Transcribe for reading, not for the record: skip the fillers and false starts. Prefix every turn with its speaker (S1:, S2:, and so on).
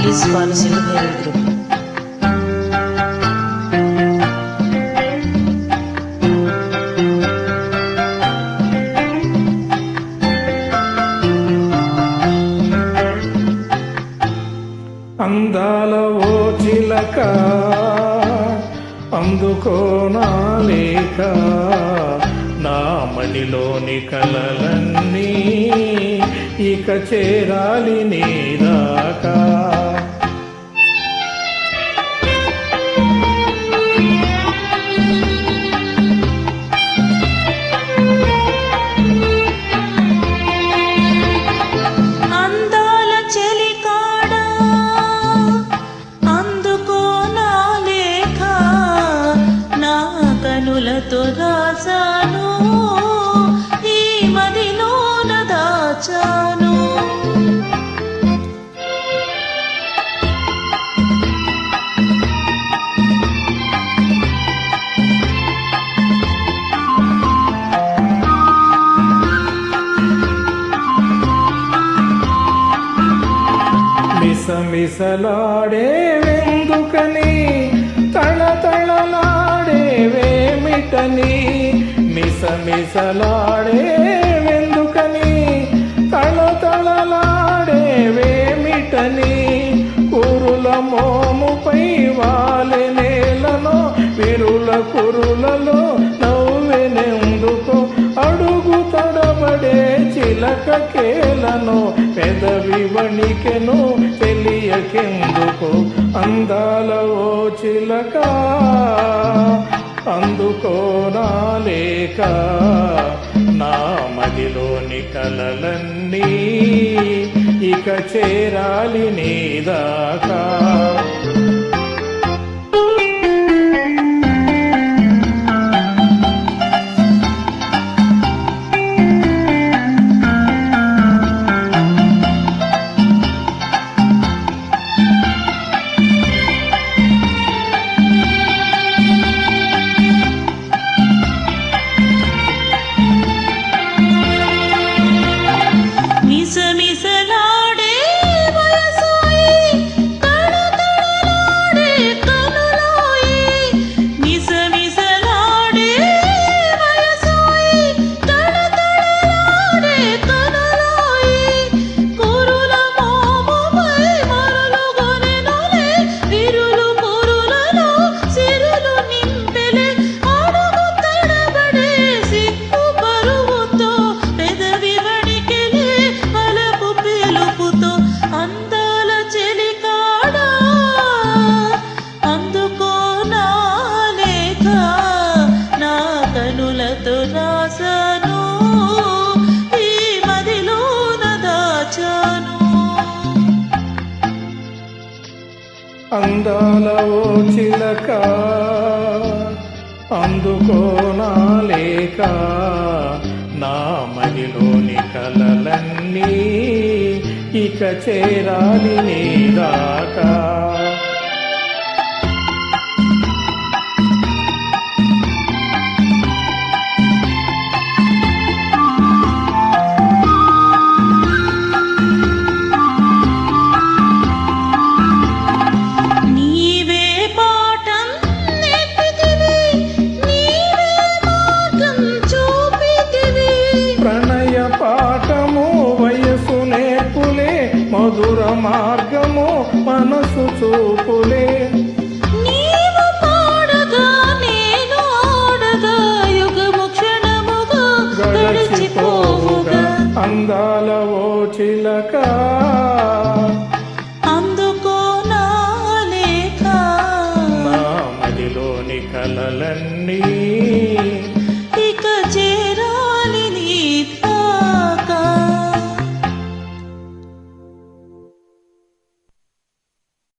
S1: Please follow Sindhu Bhairav group.
S2: అందాల ఓ చిలక అందుకోనా లేక నా మడిలోని కలలన్నీ ఇక చేరాలి నీదాకా.
S1: కనులతో రాసాను ఈ మదిలోన దాచాను.
S2: మిసమిసలాడే వెందుకని తళతళలాడేవేమిటని, మిసమిసలాడే వెందుకని తళతళలాడేవేమిటని, కురుల మోముపై వాలె నేలలో విరుల కురులలో నవ్వెనెందుకో, అడుగు తడబడే చిలక కేలను పెదవి వణికెను తెలియకెందుకో. అందాల ఓ చిలక అందుకోనా లేక నా మదిలోని కలలన్నీ ఇక చేరాలి నీదాకా.
S1: కనులతో రాసాను ఈ మదిలోన దాచాను.
S2: అందాల ఓ చిలక అందుకోనా లేక నా మదిలోని కలలన్నీ ఇక చేరాలి నీదాకా. పాఠము వయసు నేర్పులే, మధుర మార్గము మనసు చూపులే.
S1: నీవు పాడగా నేను ఆడగా యుగము క్షణముగా గడిచిపోవుగా.
S2: అందాల ఓ చిలక